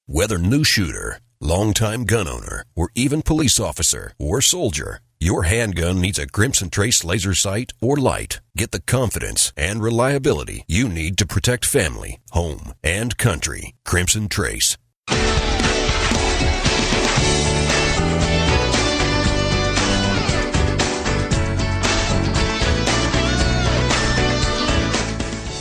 Whether new shooter, longtime gun owner, or even police officer or soldier, your handgun needs a Crimson Trace laser sight or light. Get the confidence and reliability you need to protect family, home, and country. Crimson Trace.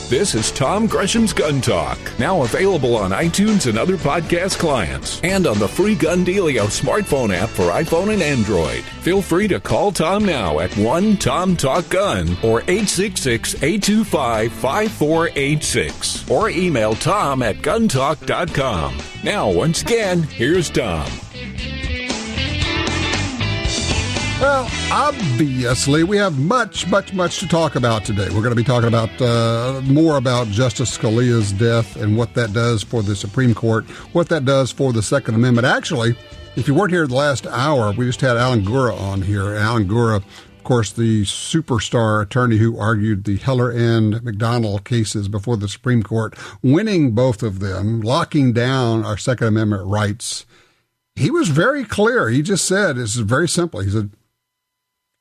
This is Tom Gresham's Gun Talk, now available on iTunes and other podcast clients, and on the free Gun Dealio smartphone app for iPhone and Android. Feel free to call Tom now at 1-TOM-TALK-GUN or 866-825-5486, or email Tom at guntalk.com. Now, once again, here's Tom. Well, obviously, we have much to talk about today. We're going to be talking about more about Justice Scalia's death and what that does for the Supreme Court, what that does for the Second Amendment. Actually, if you weren't here the last hour, we just had Alan Gura on here. Alan Gura, of course, the superstar attorney who argued the Heller and McDonald cases before the Supreme Court, winning both of them, locking down our Second Amendment rights. He was very clear. He just said, this is very simple. He said,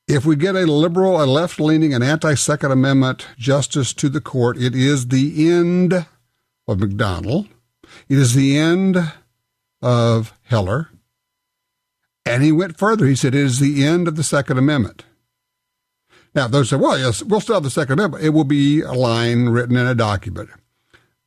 if we get a liberal, a left-leaning, an anti-Second Amendment justice to the court, it is the end of McDonald. It is the end of Heller. And he went further. He said it is the end of the Second Amendment. Now, those say, well, yes, we'll still have the Second Amendment. It will be a line written in a document.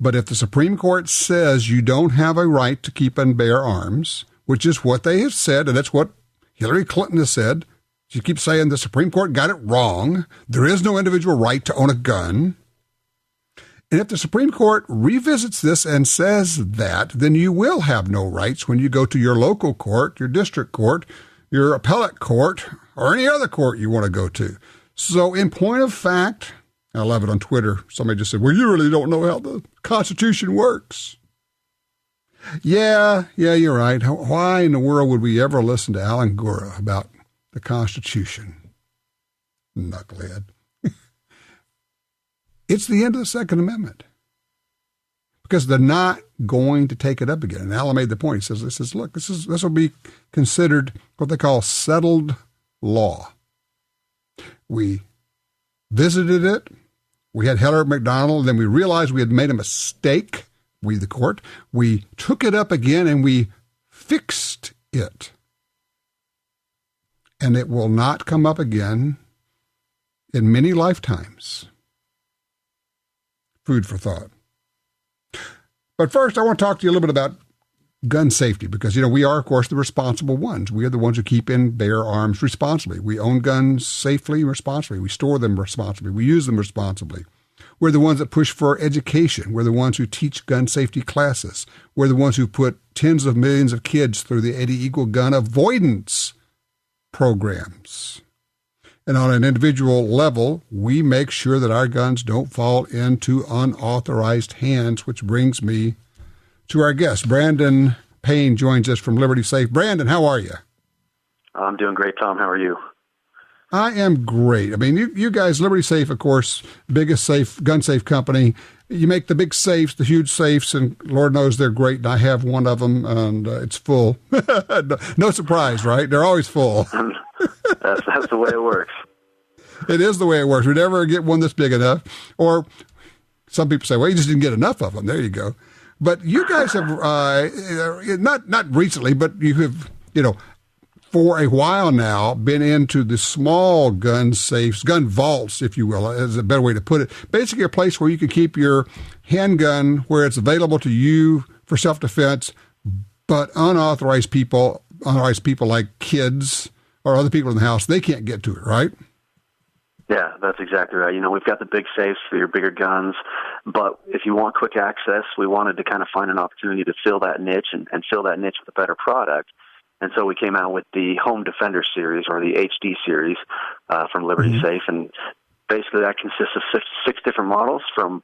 But if the Supreme Court says you don't have a right to keep and bear arms, which is what they have said, and that's what Hillary Clinton has said, she keeps saying the Supreme Court got it wrong. There is no individual right to own a gun. And if the Supreme Court revisits this and says that, then you will have no rights when you go to your local court, your district court, your appellate court, or any other court you want to go to. So in point of fact, I love it on Twitter, somebody just said, well, you really don't know how the Constitution works. Yeah, you're right. Why in the world would we ever listen to Alan Gura about the Constitution? Knucklehead. It's the end of the Second Amendment. Because they're not going to take it up again. And Alan made the point. He says, look, this will be considered what they call settled law. We visited it. We had Heller McDonald. Then we realized we had made a mistake. We, the court, we took it up again and we fixed it. And it will not come up again in many lifetimes. Food for thought. But first, I want to talk to you a little bit about gun safety because, we are, of course, the responsible ones. We are the ones who keep and bear arms responsibly. We own guns safely and responsibly. We store them responsibly. We use them responsibly. We're the ones that push for education. We're the ones who teach gun safety classes. We're the ones who put tens of millions of kids through the Eddie Eagle gun avoidance programs. And on an individual level, we make sure that our guns don't fall into unauthorized hands, which brings me to our guest. Brandon Payne joins us from Liberty Safe. Brandon, how are you? I'm doing great, Tom. How are you? I am great. I mean, you guys, Liberty Safe, of course, biggest gun safe company. You make the big safes, the huge safes, and Lord knows they're great. And I have one of them, and it's full. No surprise, right? They're always full. That's the way it works. It is the way it works. We never get one that's big enough. Or some people say, well, you just didn't get enough of them. There you go. But you guys have, not recently, but you have, for a while now, been into the small gun safes, gun vaults, if you will, is a better way to put it. Basically a place where you can keep your handgun where it's available to you for self-defense, but unauthorized people like kids or other people in the house, they can't get to it, right? Yeah, that's exactly right. We've got the big safes for your bigger guns, but if you want quick access, we wanted to kind of find an opportunity to fill that niche and fill that niche with a better product. And so we came out with the Home Defender series, or the HD series, from Liberty Safe. And basically that consists of six different models, from,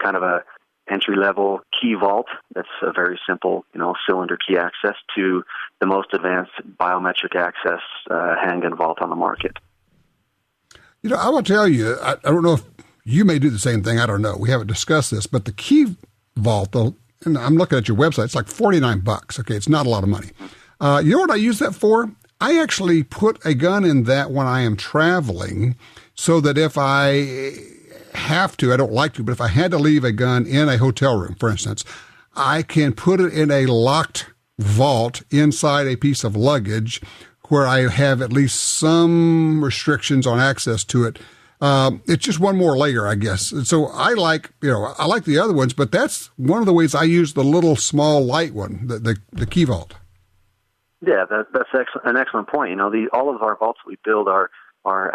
kind of a entry-level key vault that's a very simple, cylinder key access, to the most advanced biometric access handgun vault on the market. I will tell you, I don't know if you may do the same thing. I don't know. We haven't discussed this, but the key vault, the and I'm looking at your website, it's like $49. Okay, it's not a lot of money. You know what I use that for? I actually put a gun in that when I am traveling, so that if I have to, I don't like to, but if I had to leave a gun in a hotel room, for instance, I can put it in a locked vault inside a piece of luggage where I have at least some restrictions on access to it. It's just one more layer, I guess. So I like the other ones, but that's one of the ways I use the little small light one, the key vault. Yeah, that's an excellent point. All of our vaults we build are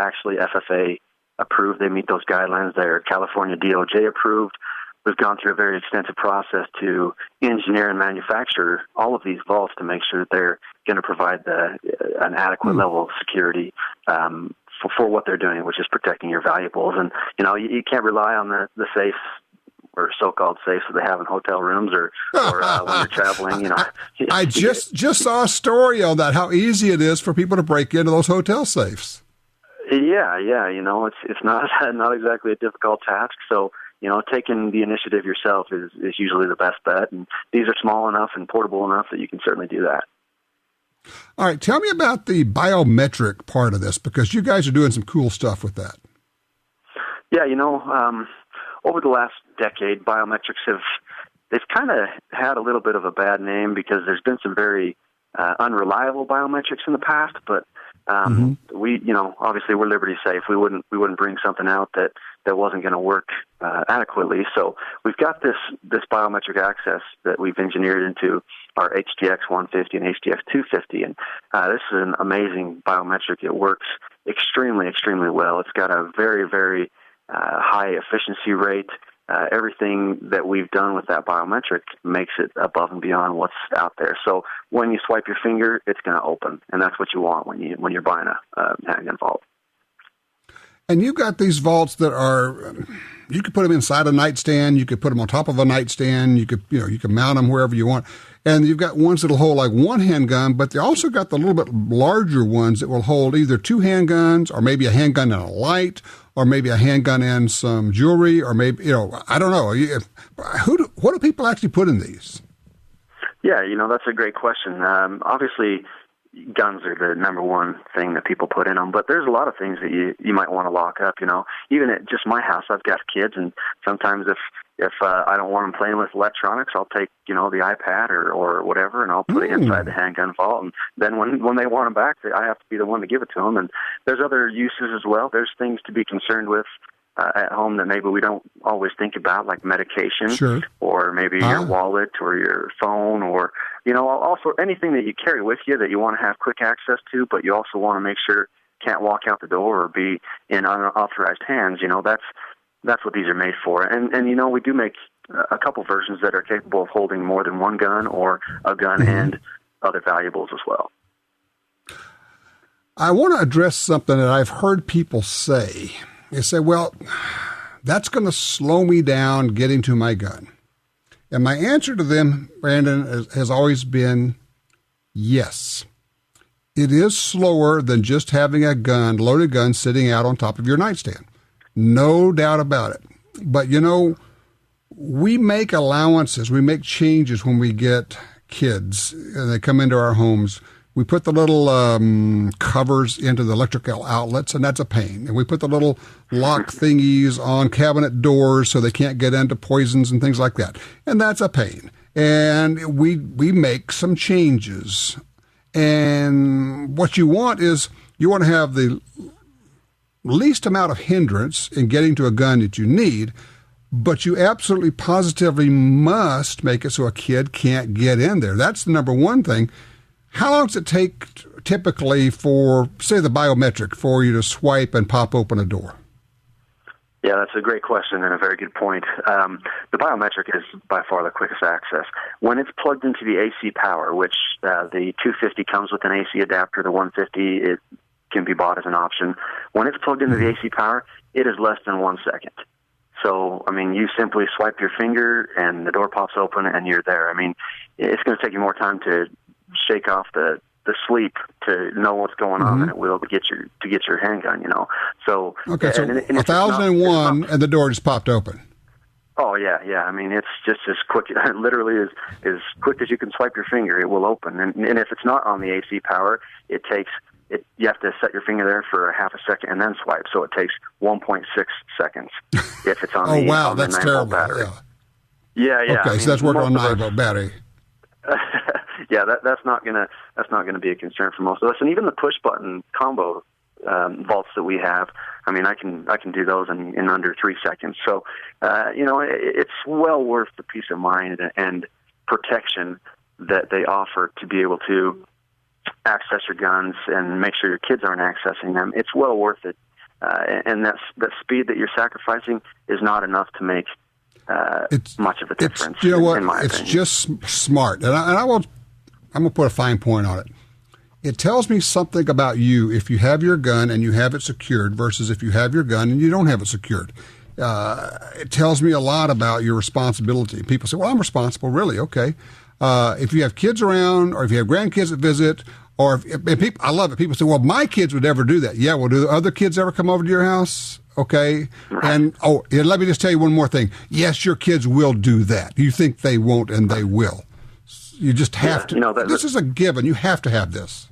actually FFA approved. They meet those guidelines. They're California DOJ approved. We've gone through a very extensive process to engineer and manufacture all of these vaults to make sure that they're going to provide an adequate level of security for what they're doing, which is protecting your valuables. And, you can't rely on the safes or so-called safes that they have in hotel rooms or when you're traveling. I just saw a story on that, how easy it is for people to break into those hotel safes. Yeah. It's not exactly a difficult task. So, taking the initiative yourself is usually the best bet. And these are small enough and portable enough that you can certainly do that. All right. Tell me about the biometric part of this, because you guys are doing some cool stuff with that. Yeah, over the last decade, biometrics they've kind of had a little bit of a bad name because there's been some very unreliable biometrics in the past, but we, obviously we're Liberty Safe. We wouldn't bring something out that wasn't going to work adequately. So we've got this biometric access that we've engineered into our HDX 150 and HDX 250, and this is an amazing biometric. It works extremely, extremely well. It's got a very, very high efficiency rate. Everything that we've done with that biometric makes it above and beyond what's out there. So when you swipe your finger, it's going to open, and that's what you want when you're buying a handgun vault. And you've got these vaults that are, you could put them inside a nightstand, you could put them on top of a nightstand, you could mount them wherever you want. And you've got ones that'll hold like one handgun, but they also got the little bit larger ones that will hold either two handguns, or maybe a handgun and a light, or maybe a handgun and some jewelry, or maybe, I don't know. What do people actually put in these? Yeah, that's a great question. Obviously, guns are the number one thing that people put in them, but there's a lot of things that you might want to lock up. Even at just my house, I've got kids, and sometimes if I don't want them playing with electronics, I'll take the iPad or whatever, and I'll put it inside the handgun vault. And then when they want them back, I have to be the one to give it to them. And there's other uses as well. There's things to be concerned with at home that maybe we don't always think about, like medication, sure, or maybe your wallet or your phone, or also anything that you carry with you that you want to have quick access to, but you also want to make sure can't walk out the door or be in unauthorized hands. That's what these are made for. And we do make a couple versions that are capable of holding more than one gun, or a gun and other valuables as well. I want to address something that I've heard people say. They say, well, that's going to slow me down getting to my gun. And my answer to them, Brandon, has always been yes. It is slower than just having a loaded gun sitting out on top of your nightstand. No doubt about it. But, we make allowances, we make changes when we get kids and they come into our homes. We put the little covers into the electrical outlets, and that's a pain. And we put the little lock thingies on cabinet doors so they can't get into poisons and things like that. And that's a pain. And we make some changes. And what you want is you want to have the least amount of hindrance in getting to a gun that you need, but you absolutely positively must make it so a kid can't get in there. That's the number one thing. How long does it take typically for, say, the biometric for you to swipe and pop open a door? Yeah, that's a great question and a very good point. The biometric is by far the quickest access. When it's plugged into the AC power, which the 250 comes with an AC adapter, the 150 it can be bought as an option. When it's plugged into the AC power, it is less than 1 second. So, you simply swipe your finger and the door pops open and you're there. It's going to take you more time to shake off the sleep to know what's going on than it will to get your handgun. So okay, so 1001 and the door just popped open. Oh, yeah. I mean, it's just as quick, literally as quick as you can swipe your finger, it will open. And if it's not on the AC power, you have to set your finger there for a half a second and then swipe. So it takes 1.6 seconds if it's on the wow, on the that's 9-volt terrible. battery. Yeah. Okay, so that's working on 9-volt battery. Yeah, that's not gonna be a concern for most of us. And even the push button combo vaults that we have, I mean, I can do those in under 3 seconds. So, it's well worth the peace of mind and protection that they offer to be able to access your guns and make sure your kids aren't accessing them. It's well worth it. And that speed that you're sacrificing is not enough to make much of a difference. You know what? In my it's opinion. just smart. And I'm going to put a fine point on it. It tells me something about you if you have your gun and you have it secured versus if you have your gun and you don't have it secured. It tells me a lot about your responsibility. People say, well, I'm responsible. Really? Okay. If you have kids around or if you have grandkids that visit, or if people, I love it. People say, well, my kids would never do that. Yeah, well, do the other kids ever come over to your house? Okay. And, let me just tell you one more thing. Yes, your kids will do that. You think they won't, and they will. You just have to. This is a given. You have to have this.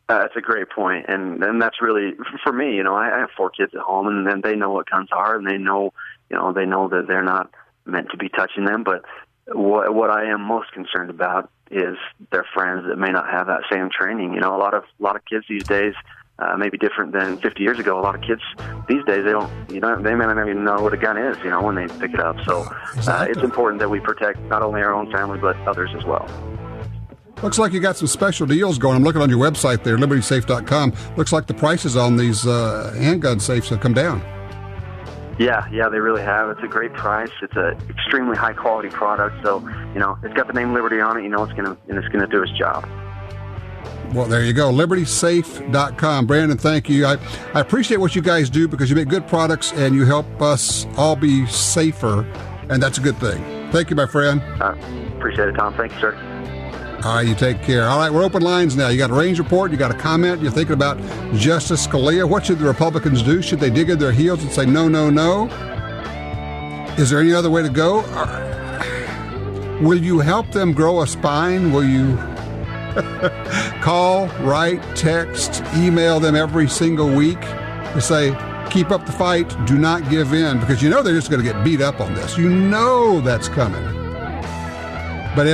That's a great point, and that's really for me. I have 4 kids at home, and they know what guns are, and they know that they're not meant to be touching them. But what I am most concerned about is their friends that may not have that same training. A lot of kids these days, maybe different than 50 years ago. A lot of kids these days, they may not even know what a gun is. When they pick it up. So it's important that we protect not only our own family but others as well. Looks like you got some special deals going. I'm looking on your website there, libertysafe.com. Looks like the prices on these handgun safes have come down. Yeah, they really have. It's a great price. It's an extremely high quality product. So, it's got the name Liberty on it. It's gonna do its job. Well, there you go, libertysafe.com. Brandon, thank you. I appreciate what you guys do because you make good products and you help us all be safer, and that's a good thing. Thank you, my friend. Appreciate it, Tom. Thank you, sir. All right, you take care. All right, we're open lines now. You got a range report, you got a comment, you're thinking about Justice Scalia. What should the Republicans do? Should they dig in their heels and say no, no, no? Is there any other way to go? Will you help them grow a spine? Will you call, write, text, email them every single week to say, keep up the fight, do not give in, because they're just going to get beat up on this. That's coming. But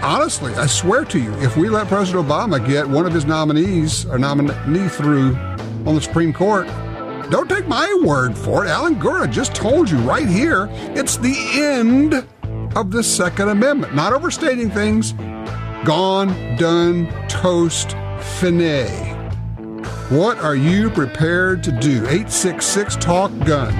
honestly, I swear to you, if we let President Obama get one of his nominees or nominee through on the Supreme Court, don't take my word for it. Alan Gura just told you right here, it's the end of the Second Amendment. Not overstating things. Gone, done, toast, finet. What are you prepared to do? 866-TALK-GUN.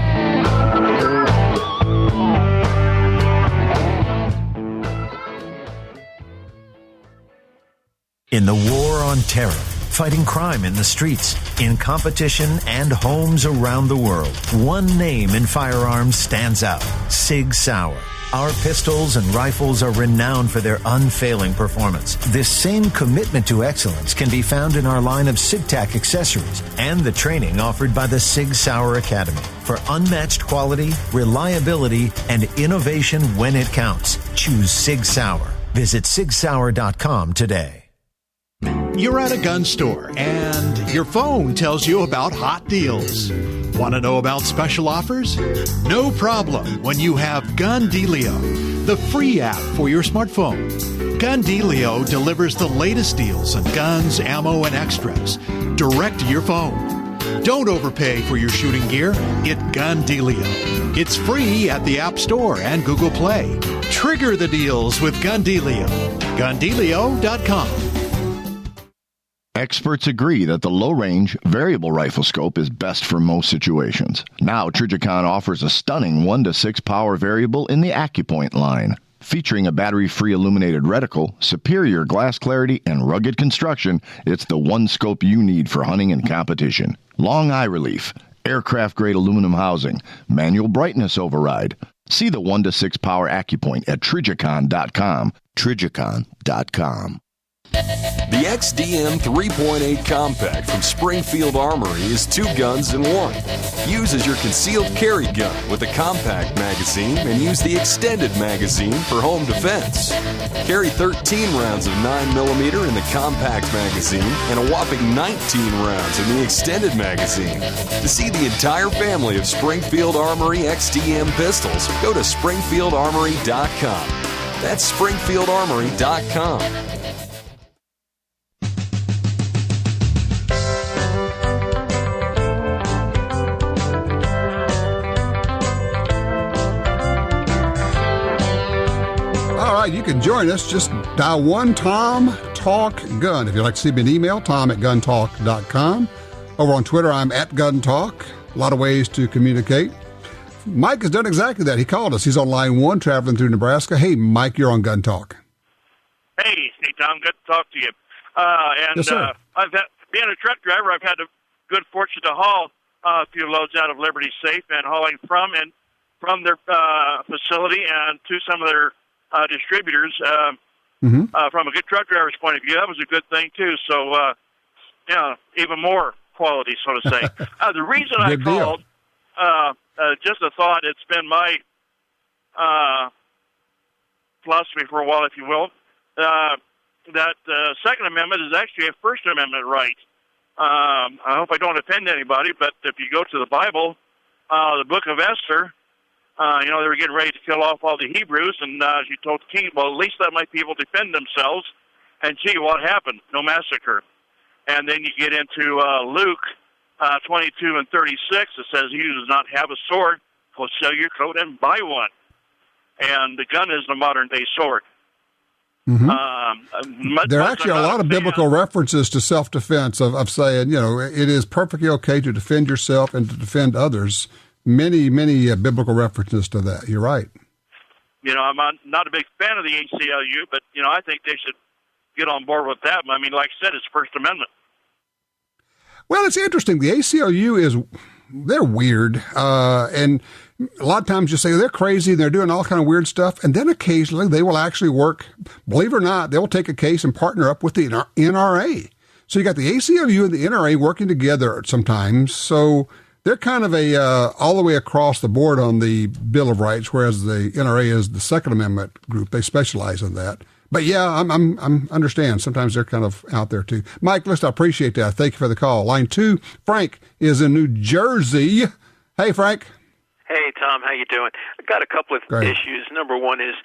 In the war on terror, fighting crime in the streets, in competition and homes around the world, one name in firearms stands out: Sig Sauer. Our pistols and rifles are renowned for their unfailing performance. This same commitment to excellence can be found in our line of SigTac accessories and the training offered by the Sig Sauer Academy. For unmatched quality, reliability, and innovation when it counts, choose Sig Sauer. Visit sigsauer.com today. You're at a gun store and your phone tells you about hot deals. Want to know about special offers? No problem when you have Gun Dealio, the free app for your smartphone. Gun Dealio delivers the latest deals on guns, ammo, and extras direct to your phone. Don't overpay for your shooting gear. Get Gun Dealio. It's free at the App Store and Google Play. Trigger the deals with Gun Dealio. GunDealio.com. Experts agree that the low-range variable rifle scope is best for most situations. Now, Trijicon offers a stunning 1-to-6 power variable in the AccuPoint line. Featuring a battery-free illuminated reticle, superior glass clarity, and rugged construction, it's the one scope you need for hunting and competition. Long eye relief, aircraft-grade aluminum housing, manual brightness override. See the 1-to-6 power AccuPoint at Trijicon.com. Trijicon.com. The XDM 3.8 Compact from Springfield Armory is 2 guns in 1. Use as your concealed carry gun with a compact magazine and use the extended magazine for home defense. Carry 13 rounds of 9mm in the compact magazine and a whopping 19 rounds in the extended magazine. To see the entire family of Springfield Armory XDM pistols, go to SpringfieldArmory.com. That's SpringfieldArmory.com. All right, you can join us. Just dial 1 Tom Talk Gun. If you'd like to send me an email, tom@guntalk.com. Over on Twitter, I'm @GunTalk. A lot of ways to communicate. Mike has done exactly that. He called us. He's on line 1, traveling through Nebraska. Hey, Mike, you're on Gun Talk. Hey, Tom, good to talk to you. Yes, sir. Being a truck driver, I've had the good fortune to haul a few loads out of Liberty Safe and hauling from their facility and to some of their distributors. From a good truck driver's point of view, that was a good thing too. So, even more quality, so to say. The reason I called, just a thought, it's been my philosophy for a while, if you will, that Second Amendment is actually a First Amendment right. I hope I don't offend anybody, but if you go to the Bible, the book of Esther, they were getting ready to kill off all the Hebrews, and she told the king, well, at least let my people defend themselves. And gee, what happened? No massacre. And then you get into Luke 22 and 36. It says, "He who does not have a sword, go sell your coat and buy one." And the gun is the modern-day sword. There are actually a lot of biblical references to self-defense of saying, it is perfectly okay to defend yourself and to defend others. Many biblical references to that. You're right. I'm not a big fan of the ACLU, but, I think they should get on board with that. I mean, like I said, it's First Amendment. Well, it's interesting. The ACLU they're weird. And a lot of times you say they're crazy, they're doing all kind of weird stuff. And then occasionally they will actually work, believe it or not, they'll take a case and partner up with the NRA. So you got the ACLU and the NRA working together sometimes. So they're kind of all the way across the board on the Bill of Rights, whereas the NRA is the Second Amendment group. They specialize in that. But yeah, I'm understand. Sometimes they're kind of out there too. Mike, listen, I appreciate that. Thank you for the call. Line 2, Frank is in New Jersey. Hey, Frank. Hey, Tom. How you doing? I got a couple of issues. Number one is,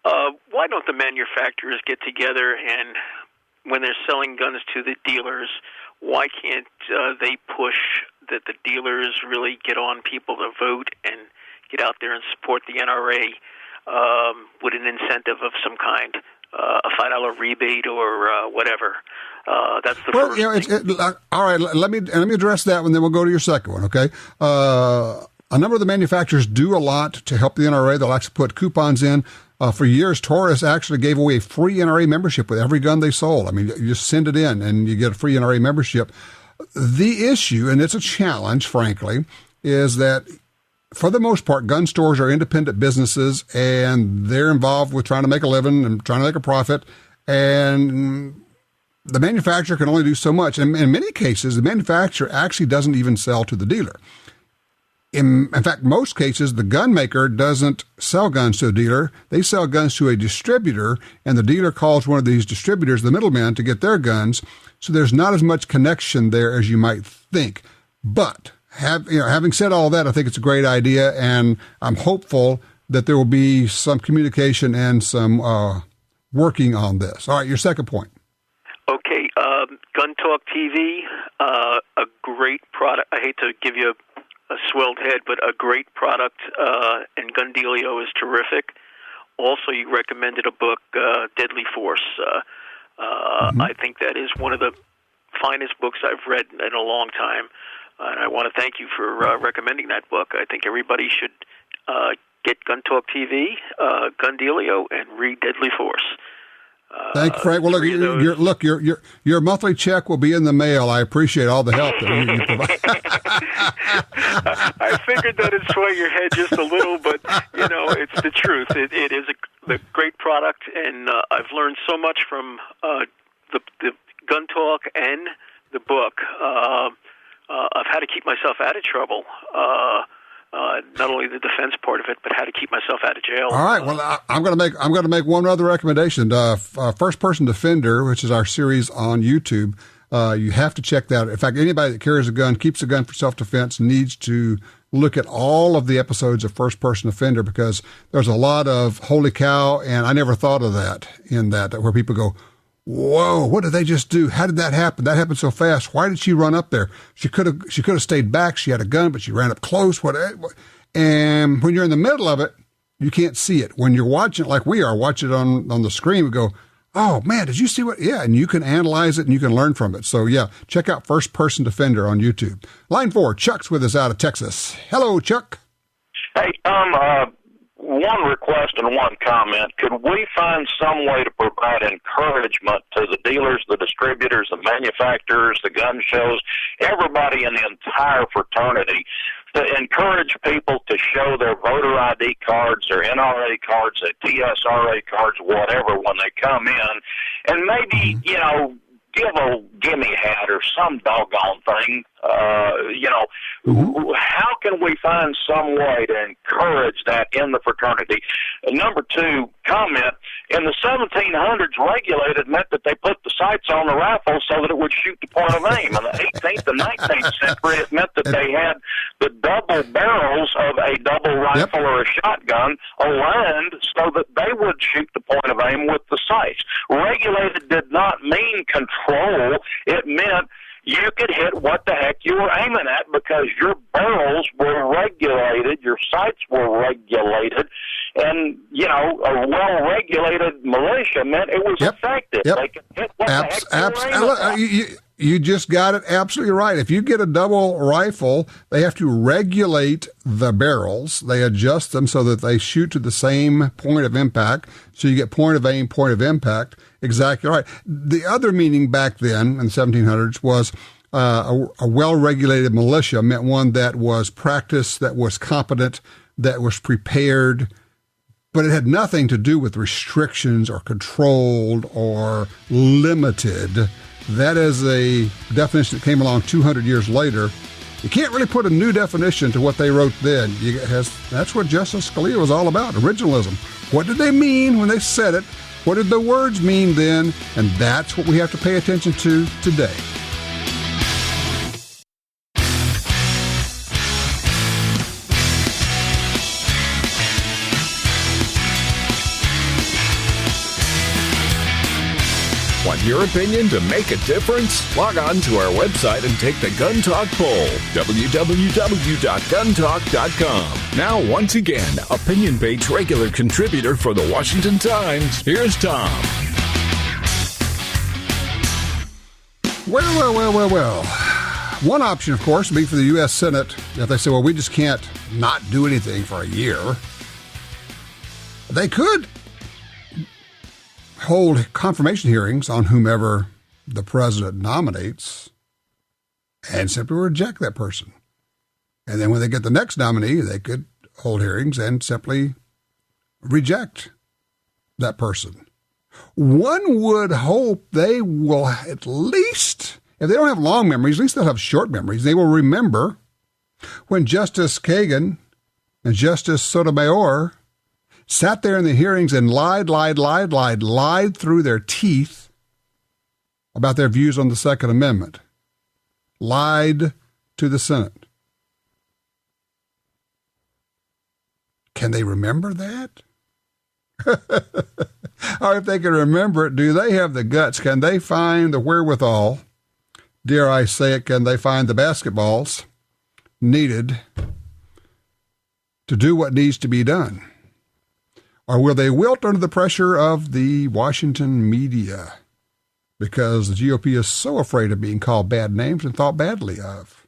why don't the manufacturers get together and when they're selling guns to the dealers, why can't they push that the dealers really get on people to vote and get out there and support the NRA with an incentive of some kind? A $5 rebate or whatever. That's the first thing. All right, let me address that one, then we'll go to your second one, okay? A number of the manufacturers do a lot to help the NRA. They'll actually put coupons in. For years, Taurus actually gave away free NRA membership with every gun they sold. I mean, you just send it in and you get a free NRA membership. The issue, and it's a challenge, frankly, is that for the most part, gun stores are independent businesses, and they're involved with trying to make a living and trying to make a profit, and the manufacturer can only do so much. And in many cases, the manufacturer actually doesn't even sell to the dealer. In fact, most cases, the gun maker doesn't sell guns to a dealer. They sell guns to a distributor, and the dealer calls one of these distributors, the middleman, to get their guns. So there's not as much connection there as you might think. But having said all that, I think it's a great idea, and I'm hopeful that there will be some communication and some working on this. All right, your second point. Okay, GUNTALK TV, a great product. I hate to give you a swelled head, but a great product, and Gundealio is terrific. Also, you recommended a book, Deadly Force. I think that is one of the finest books I've read in a long time. And I want to thank you for recommending that book. I think everybody should get GUNTALK TV, Gundealio, and read Deadly Force. Thank you, Frank. Well, your monthly check will be in the mail. I appreciate all the help that you provide. I figured that would sway your head just a little, but it's the truth. It is a great product, and I've learned so much from the Gun Talk and the book of how to keep myself out of trouble. Not only the defense part of it, but how to keep myself out of jail. All right. Well, I'm going to make one other recommendation. First Person Defender, which is our series on YouTube. You have to check that out. In fact, anybody that carries a gun, keeps a gun for self-defense, needs to look at all of the episodes of First Person Defender, because there's a lot of holy cow, and I never thought of that in that, where people go, whoa, what did they just do? How did that happen? That happened so fast. Why did she run up there? She could have stayed back. She had a gun, but she ran up close. And when you're in the middle of it, you can't see it. When you're watching it like we are, watch it on the screen, we go, oh, man, did you see what? Yeah, and you can analyze it and you can learn from it. So, yeah, check out First Person Defender on YouTube. Line 4, Chuck's with us out of Texas. Hello, Chuck. Hey, Tom, one request and one comment. Could we find some way to provide encouragement to the dealers, the distributors, the manufacturers, the gun shows, everybody in the entire fraternity, to encourage people to show their voter ID cards, their NRA cards, their TSRA cards, whatever, when they come in, and maybe, give a gimme hat or some doggone thing. How can we find some way to encourage that in the fraternity? Number 2, comment, in the 1700s, regulated meant that they put the sights on the rifle so that it would shoot the point of aim. In the 18th and 19th century, it meant that they had the double barrels of a double rifle or a shotgun aligned so that they would shoot the point of aim with the sights. Regulated did not mean control. It meant you could hit what the heck you were aiming at because your barrels were regulated, your sights were regulated, and, a well-regulated militia meant it was effective. They could hit what the heck you were aiming at. You just got it absolutely right. If you get a double rifle, they have to regulate the barrels. They adjust them so that they shoot to the same point of impact. So you get point of aim, point of impact. Exactly right. The other meaning back then in the 1700s was a well-regulated militia meant one that was practiced, that was competent, that was prepared, but it had nothing to do with restrictions or controlled or limited. That is a definition that came along 200 years later. You can't really put a new definition to what they wrote then. That's what Justice Scalia was all about, originalism. What did they mean when they said it? What did the words mean then? And that's what we have to pay attention to today. Want your opinion to make a difference? Log on to our website and take the Gun Talk poll, www.guntalk.com. Now, once again, opinion page regular contributor for the Washington Times, here's Tom. Well. One option, of course, would be for the U.S. Senate, if they say, well, we just can't not do anything for a year. They could hold confirmation hearings on whomever the president nominates and simply reject that person. And then when they get the next nominee, they could hold hearings and simply reject that person. One would hope they will at least, if they don't have long memories, at least they'll have short memories. They will remember when Justice Kagan and Justice Sotomayor sat there in the hearings and lied through their teeth about their views on the Second Amendment. Lied to the Senate. Can they remember that? Or if they can remember it, do they have the guts? Can they find the wherewithal? Dare I say it, can they find the basketballs needed to do what needs to be done? Or will they wilt under the pressure of the Washington media because the GOP is so afraid of being called bad names and thought badly of?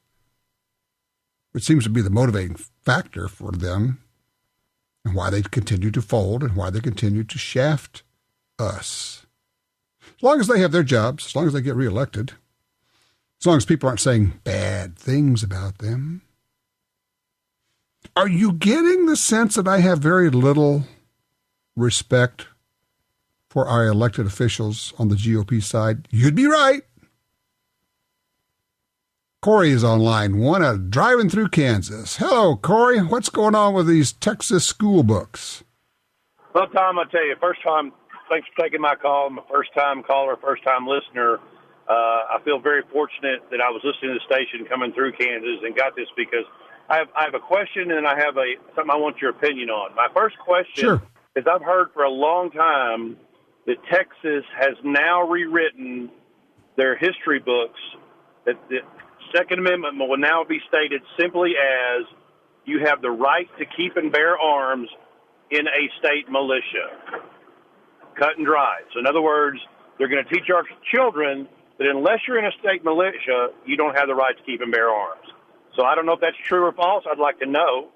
Which seems to be the motivating factor for them and why they continue to fold and why they continue to shaft us. As long as they have their jobs, as long as they get reelected, as long as people aren't saying bad things about them. Are you getting the sense that I have very little respect for our elected officials on the GOP side? You'd be right. Corey is on line one, driving through Kansas. Hello, Corey. What's going on with these Texas school books? Well, Tom, I tell you, first time, thanks for taking my call. I'm a first-time caller, first-time listener. I feel very fortunate that I was listening to the station coming through Kansas and got this because I have a question and I have something I want your opinion on. My first question is I've heard for a long time that Texas has now rewritten their history books, that the Second Amendment will now be stated simply as you have the right to keep and bear arms in a state militia. Cut and dry. So in other words, they're going to teach our children that unless you're in a state militia, you don't have the right to keep and bear arms. So I don't know if that's true or false. I'd like to know.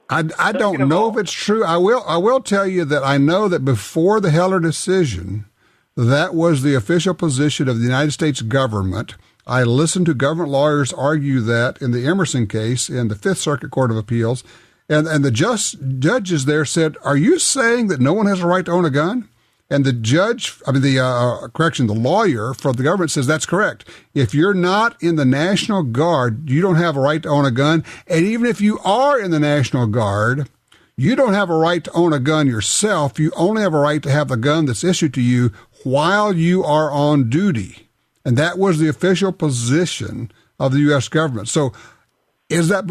I don't know if it's true. I will tell you that I know that before the Heller decision, that was the official position of the United States government. I listened to government lawyers argue that in the Emerson case in the Fifth Circuit Court of Appeals, and the judges there said, "Are you saying that no one has a right to own a gun?" And the the lawyer for the government says that's correct. If you're not in the National Guard, you don't have a right to own a gun. And even if you are in the National Guard, you don't have a right to own a gun yourself. You only have a right to have the gun that's issued to you while you are on duty. And that was the official position of the U.S. government. So is that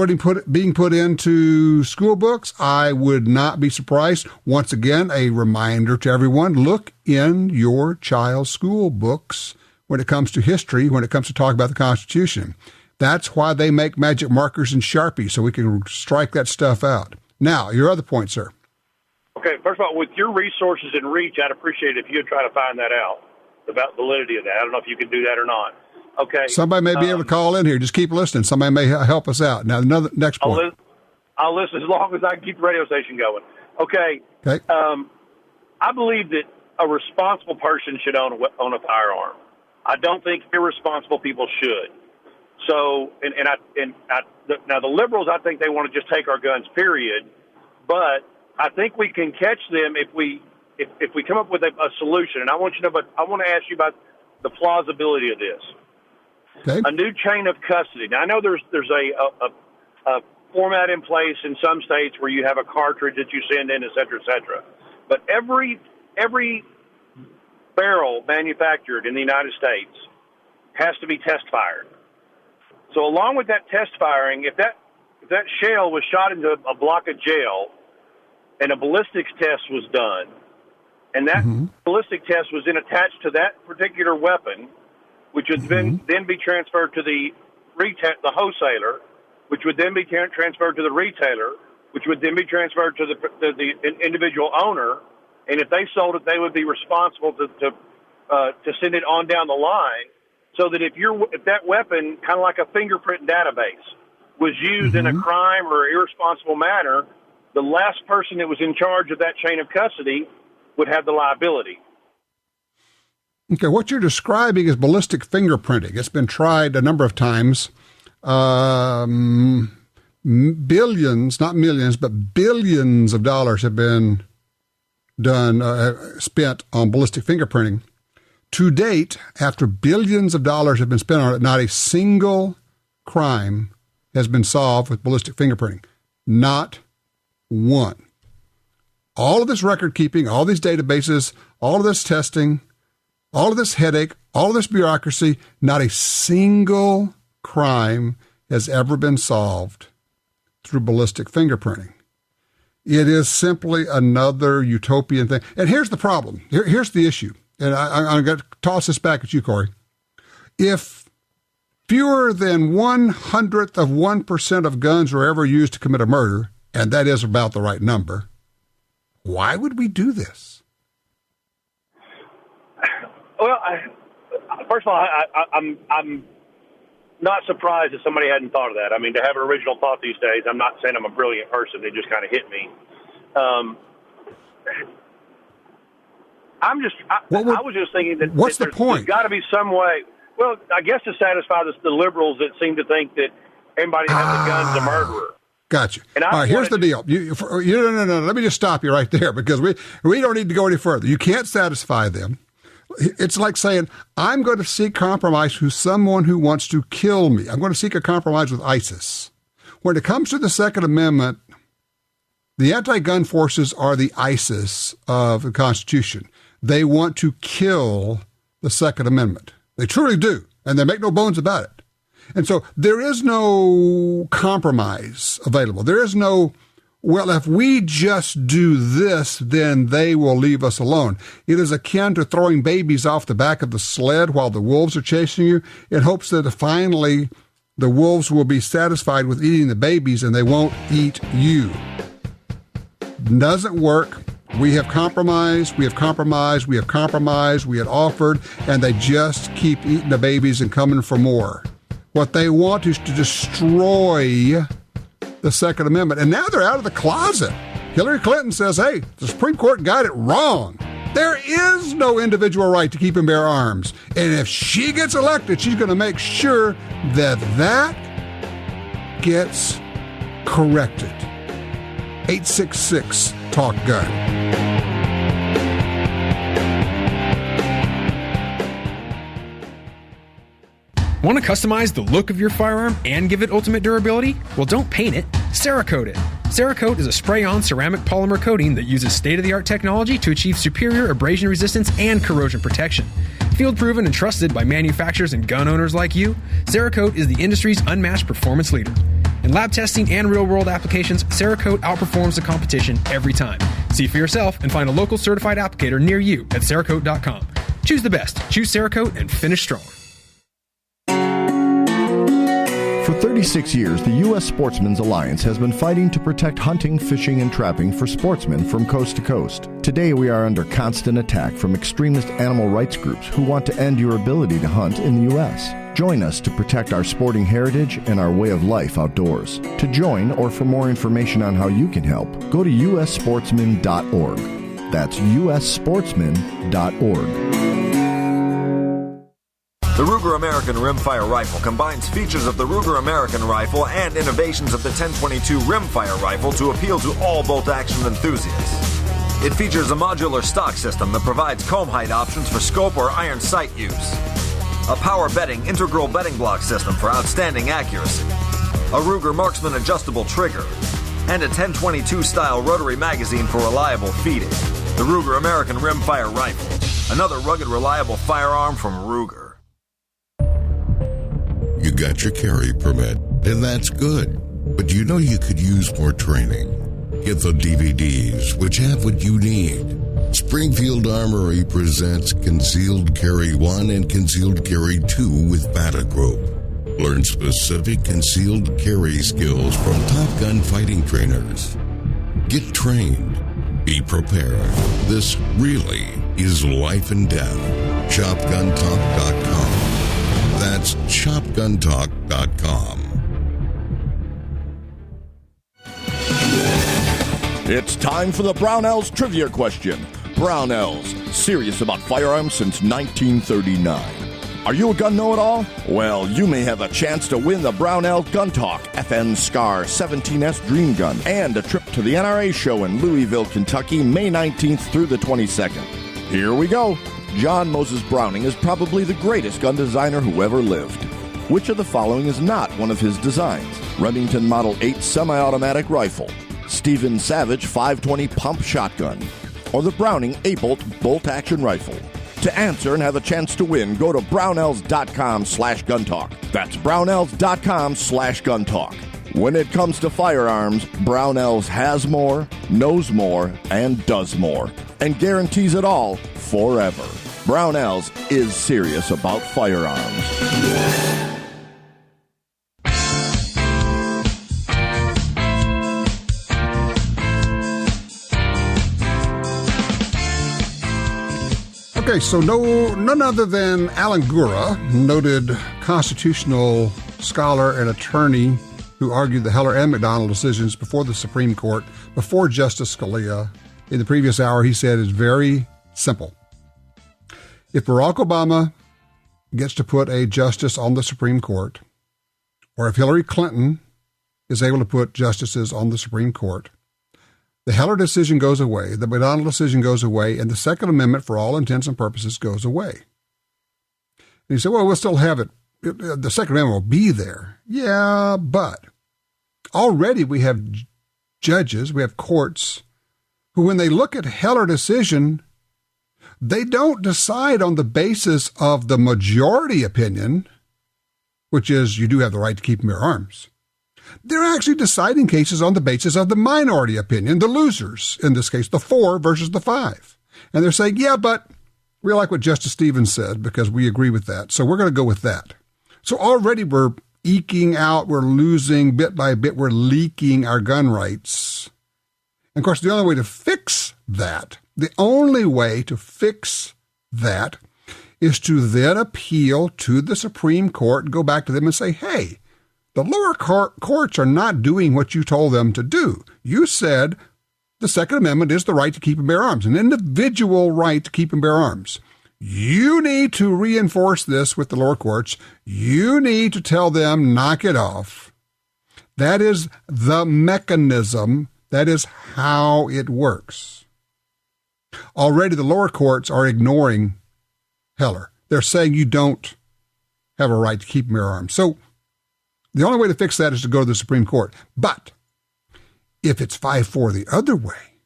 being put into school books? I would not be surprised. Once again, a reminder to everyone, look in your child's school books when it comes to history, when it comes to talking about the Constitution. That's why they make magic markers and Sharpies, so we can strike that stuff out. Now, your other point, sir. Okay, first of all, with your resources and reach, I'd appreciate it if you would try to find that out, about validity of that. I don't know if you can do that or not. Okay. Somebody may be able to call in here. Just keep listening. Somebody may help us out. Now, next point. I'll listen as long as I can keep the radio station going. Okay. I believe that a responsible person should own a firearm. I don't think irresponsible people should. So, now the liberals, I think they want to just take our guns, period. But I think we can catch them if we come up with a solution. And I want to ask you about the plausibility of this. Okay. A new chain of custody. Now, I know there's a format in place in some states where you have a cartridge that you send in, et cetera, et cetera. But every barrel manufactured in the United States has to be test fired. So along with that test firing, if that shell was shot into a block of gel and a ballistics test was done, and that ballistic test was then attached to that particular weapon, which would then be transferred to the wholesaler, which would then be transferred to the retailer, which would then be transferred to the individual owner, and if they sold it, they would be responsible to send it on down the line, so that if that weapon, kind of like a fingerprint database, was used in a crime or irresponsible manner, the last person that was in charge of that chain of custody would have the liability. Okay, what you're describing is ballistic fingerprinting. It's been tried a number of times. Billions, not millions, but billions of dollars have been spent on ballistic fingerprinting. To date, after billions of dollars have been spent on it, not a single crime has been solved with ballistic fingerprinting. Not one. All of this record keeping, all these databases, all of this testing, all of this headache, all of this bureaucracy, not a single crime has ever been solved through ballistic fingerprinting. It is simply another utopian thing. And here's the problem. Here's the issue. And I'm going to toss this back at you, Corey. If fewer than 1/100% of guns were ever used to commit a murder, and that is about the right number, why would we do this? Well, first of all, I'm not surprised that somebody hadn't thought of that. I mean, to have an original thought these days, I'm not saying I'm a brilliant person. It just kind of hit me. I was just thinking that what's the point? There's got to be some way. Well, I guess to satisfy the liberals that seem to think that anybody who has a gun's a murderer. Got you. And all right, here's the deal. No. Let me just stop you right there because we don't need to go any further. You can't satisfy them. It's like saying, I'm going to seek compromise with someone who wants to kill me. I'm going to seek a compromise with ISIS. When it comes to the Second Amendment, the anti-gun forces are the ISIS of the Constitution. They want to kill the Second Amendment. They truly do, and they make no bones about it. And so there is no compromise available. There is no, well, if we just do this, then they will leave us alone. It is akin to throwing babies off the back of the sled while the wolves are chasing you in hopes that finally the wolves will be satisfied with eating the babies and they won't eat you. Doesn't work. We have compromised, we had offered, and they just keep eating the babies and coming for more. What they want is to destroy the Second Amendment. And now they're out of the closet. Hillary Clinton says, hey, the Supreme Court got it wrong. There is no individual right to keep and bear arms. And if she gets elected, she's going to make sure that that gets corrected. 866-TALK-GUN. Want to customize the look of your firearm and give it ultimate durability? Well, don't paint it, Cerakote it. Cerakote is a spray-on ceramic polymer coating that uses state-of-the-art technology to achieve superior abrasion resistance and corrosion protection. Field-proven and trusted by manufacturers and gun owners like you, Cerakote is the industry's unmatched performance leader. In lab testing and real-world applications, Cerakote outperforms the competition every time. See for yourself and find a local certified applicator near you at Cerakote.com. Choose the best. Choose Cerakote and finish strong. For 36 years, the U.S. Sportsmen's Alliance has been fighting to protect hunting, fishing, and trapping for sportsmen from coast to coast. Today, we are under constant attack from extremist animal rights groups who want to end your ability to hunt in the U.S. Join us to protect our sporting heritage and our way of life outdoors. To join or for more information on how you can help, go to ussportsman.org. That's ussportsman.org. The Ruger American Rimfire Rifle combines features of the Ruger American Rifle and innovations of the 1022 Rimfire Rifle to appeal to all bolt-action enthusiasts. It features a modular stock system that provides comb height options for scope or iron sight use, a power bedding integral bedding block system for outstanding accuracy, a Ruger Marksman adjustable trigger, and a 1022-style rotary magazine for reliable feeding. The Ruger American Rimfire Rifle, another rugged, reliable firearm from Ruger. You got your carry permit, and that's good. But you know you could use more training. Get the DVDs, which have what you need. Springfield Armory presents Concealed Carry 1 and Concealed Carry 2 with Bata Group. Learn specific concealed carry skills from Top Gun fighting trainers. Get trained. Be prepared. This really is life and death. ShopGunTalk.com. That's ShopGunTalk.com. It's time for the Brownells Trivia Question. Brownells, serious about firearms since 1939. Are you a gun know-it-all? Well, you may have a chance to win the Brownells GUNTALK FN SCAR 17S Dream Gun and a trip to the NRA show in Louisville, Kentucky, May 19th through the 22nd. Here we go. John Moses Browning is probably the greatest gun designer who ever lived. Which of the following is not one of his designs? Remington Model 8 semi-automatic rifle, Stephen Savage 520 pump shotgun, or the Browning 8-bolt bolt-action rifle? To answer and have a chance to win, go to brownells.com/guntalk. That's brownells.com/guntalk. When it comes to firearms, Brownells has more, knows more, and does more, and guarantees it all forever. Brownells is serious about firearms. Okay, so none other than Alan Gura, noted constitutional scholar and attorney who argued the Heller and McDonald decisions before the Supreme Court, before Justice Scalia. In the previous hour, he said it's very simple. If Barack Obama gets to put a justice on the Supreme Court, or if Hillary Clinton is able to put justices on the Supreme Court, the Heller decision goes away, the McDonald decision goes away, and the Second Amendment, for all intents and purposes, goes away. And you say, well, we'll still have it. The Second Amendment will be there. Yeah, but already we have judges, we have courts, who when they look at Heller decision, they don't decide on the basis of the majority opinion, which is you do have the right to keep and bear arms. They're actually deciding cases on the basis of the minority opinion, the losers, in this case, the 4 versus the 5. And they're saying, yeah, but we like what Justice Stevens said because we agree with that, so we're going to go with that. So already we're eking out, we're losing bit by bit, we're leaking our gun rights. And of course, the only way to fix that is to then appeal to the Supreme Court and go back to them and say, hey, the lower courts are not doing what you told them to do. You said the Second Amendment is the right to keep and bear arms, an individual right to keep and bear arms. You need to reinforce this with the lower courts. You need to tell them, knock it off. That is the mechanism. That is how it works. Already the lower courts are ignoring Heller. They're saying you don't have a right to keep and bear arms. So the only way to fix that is to go to the Supreme Court. But if it's 5-4 the other way,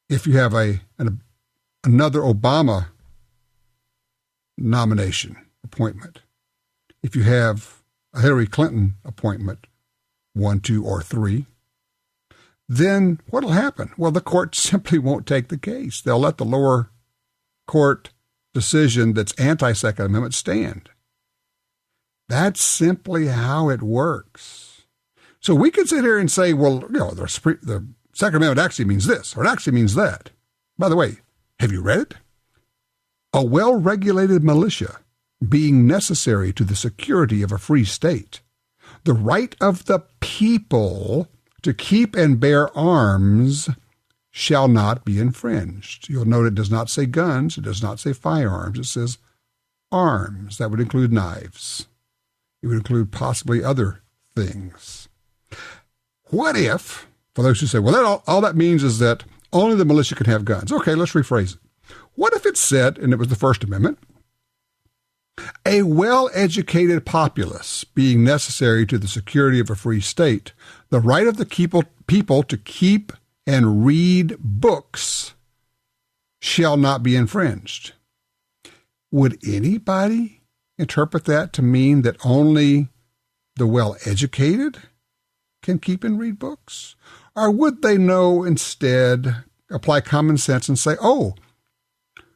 if you have another Obama nomination appointment, if you have a Hillary Clinton appointment, 1, 2, or 3, then what will happen? Well, the court simply won't take the case. They'll let the lower court decision that's anti-Second Amendment stand. That's simply how it works. So we could sit here and say, well, the Second Amendment actually means this, or it actually means that. By the way, have you read it? A well-regulated militia being necessary to the security of a free state, the right of the people to keep and bear arms shall not be infringed. You'll note it does not say guns, it does not say firearms, it says arms. That would include knives. It would include possibly other things. What if, for those who say, well, all that means is that only the militia can have guns. Okay, let's rephrase it. What if it said, and it was the First Amendment, a well-educated populace being necessary to the security of a free state, the right of the people to keep and read books shall not be infringed. Would anybody interpret that to mean that only the well-educated can keep and read books? Or would they know instead, apply common sense and say, oh,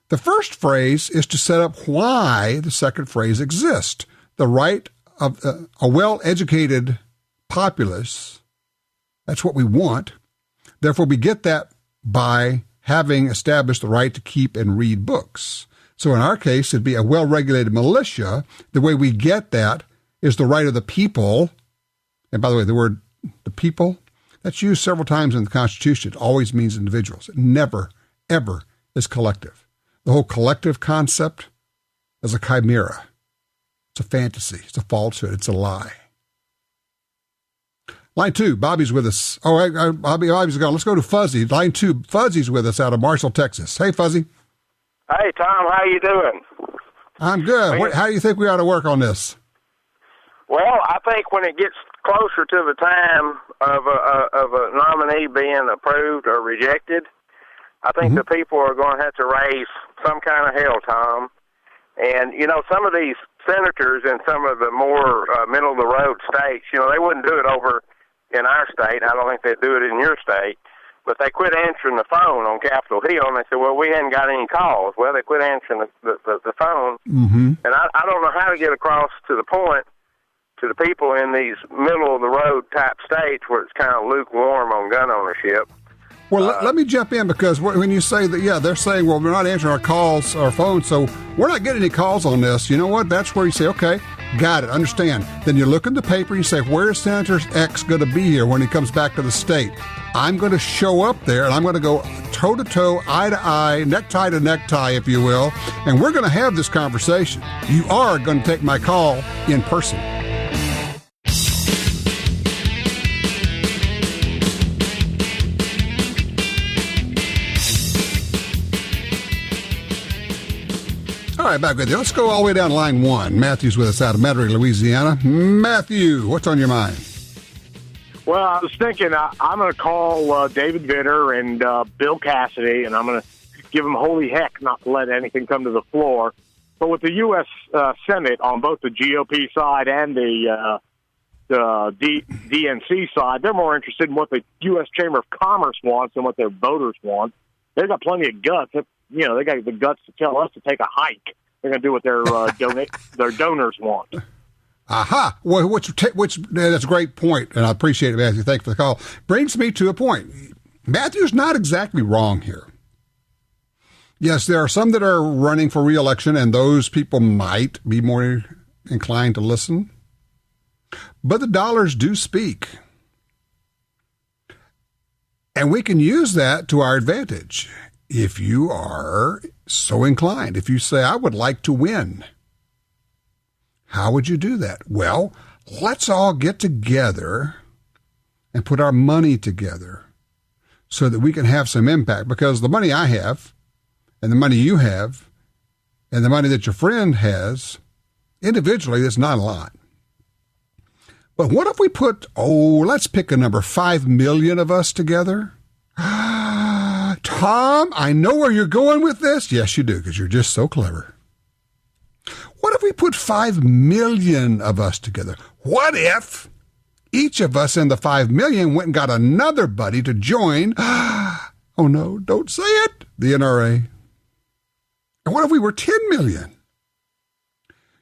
the first phrase is to set up why the second phrase exists. The right of a well-educated populace, that's what we want. Therefore, we get that by having established the right to keep and read books. So in our case, it'd be a well-regulated militia. The way we get that is the right of the people. And by the way, the word the people, that's used several times in the Constitution. It always means individuals. It never, ever is collective. The whole collective concept is a chimera. It's a fantasy. It's a falsehood. It's a lie. Line 2, Bobby's with us. Oh, Bobby's gone. Let's go to Fuzzy. Line 2, Fuzzy's with us out of Marshall, Texas. Hey, Fuzzy. Hey, Tom, how you doing? I'm good. How do you think we ought to work on this? Well, I think when it gets closer to the time of a nominee being approved or rejected, I think the people are going to have to raise some kind of hell, Tom. And, some of these senators in some of the more middle-of-the-road states, they wouldn't do it over in our state. I don't think they'd do it in your state. But they quit answering the phone on Capitol Hill, and they said, well, we hadn't got any calls. Well, they quit answering the phone. Mm-hmm. And I don't know how to get across to the point to the people in these middle-of-the-road type states where it's kind of lukewarm on gun ownership. Well, let me jump in, because when you say that, they're saying, well, we're not answering our calls, our phones, so we're not getting any calls on this. You know what? That's where you say, okay, got it, understand. Then you look in the paper, you say, where is Senator X going to be here when he comes back to the state? I'm going to show up there, and I'm going to go toe-to-toe, eye-to-eye, necktie to necktie, if you will, and we're going to have this conversation. You are going to take my call in person. All right, back with you. Let's go all the way down to line 1. Matthew's with us out of Metairie, Louisiana. Matthew, what's on your mind? Well, I was thinking I'm going to call David Vitter and Bill Cassidy, and I'm going to give them holy heck not to let anything come to the floor. But with the U.S. Senate on both the GOP side and the DNC side, they're more interested in what the U.S. Chamber of Commerce wants than what their voters want. They've got plenty of guts. You know, they got the guts to tell us to take a hike. They're going to do what their donors want. Aha. Well, that's a great point, and I appreciate it, Matthew. Thank you for the call. Brings me to a point. Matthew's not exactly wrong here. Yes, there are some that are running for re-election, and those people might be more inclined to listen. But the dollars do speak. And we can use that to our advantage. If you are so inclined, if you say, I would like to win, how would you do that? Well, let's all get together and put our money together so that we can have some impact. Because the money I have, and the money you have, and the money that your friend has, individually, that's not a lot. But what if we put, let's pick a number, 5 million of us together? Tom, I know where you're going with this. Yes, you do, because you're just so clever. What if we put 5 million of us together? What if each of us in the 5 million went and got another buddy to join, oh no, don't say it, the NRA? And what if we were 10 million?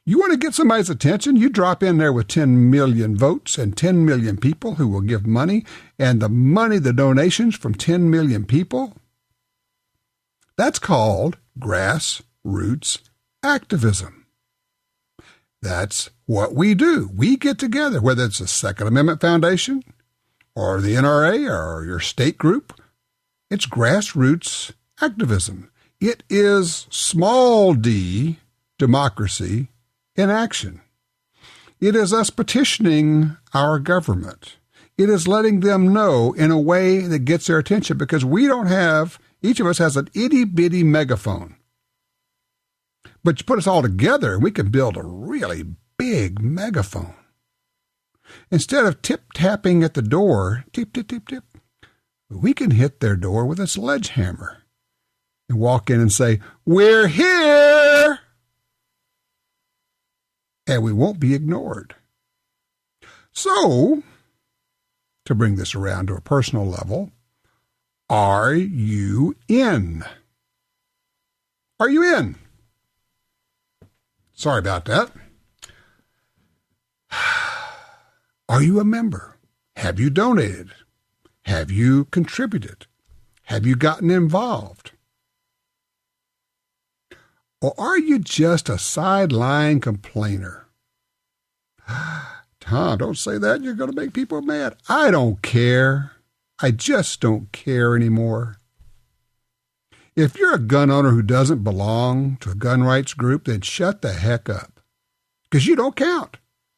You want to get somebody's attention? You drop in there with 10 million votes and 10 million people who will give money, and the donations from 10 million people, that's called grassroots activism. That's what we do. We get together, whether it's the Second Amendment Foundation or the NRA or your state group. It's grassroots activism. It is small d democracy in action. It is us petitioning our government. It is letting them know in a way that gets their attention, because each of us has an itty-bitty megaphone. But you put us all together, we can build a really big megaphone. Instead of tip-tapping at the door, tip, tip, tip, tip, we can hit their door with a sledgehammer and walk in and say, we're here! And we won't be ignored. So, to bring this around to a personal level, are you in? Are you in? Sorry about that. Are you a member? Have you donated? Have you contributed? Have you gotten involved? Or are you just a sideline complainer? Tom, don't say that. You're going to make people mad. I don't care. I just don't care anymore. If you're a gun owner who doesn't belong to a gun rights group, then shut the heck up. Because you don't count.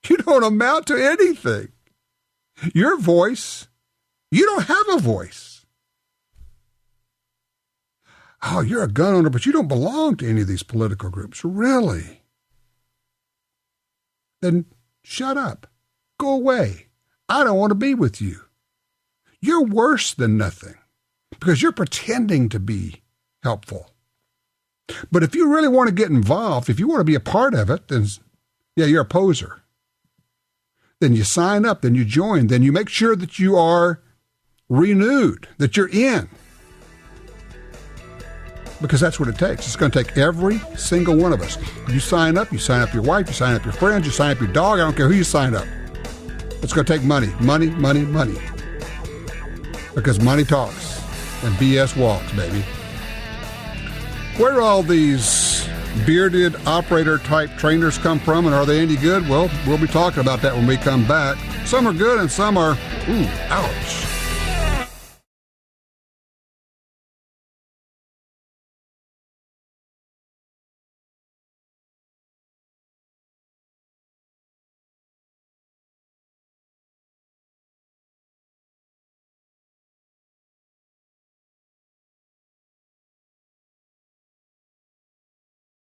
You don't amount to anything. Your voice, you don't have a voice. Oh, you're a gun owner, but you don't belong to any of these political groups. Really? Then shut up. Go away. I don't want to be with you. You're worse than nothing because you're pretending to be helpful. But if you really want to get involved, if you want to be a part of it, then, yeah, you're a poser. Then you sign up, then you join, then you make sure that you are renewed, that you're in. Because that's what it takes. It's going to take every single one of us. You sign up your wife, you sign up your friends, you sign up your dog. I don't care who you sign up. It's going to take money, money, money, money. Because money talks and BS walks, baby. Where do all these bearded operator-type trainers come from, and are they any good? Well, we'll be talking about that when we come back. Some are good and some are, ouch.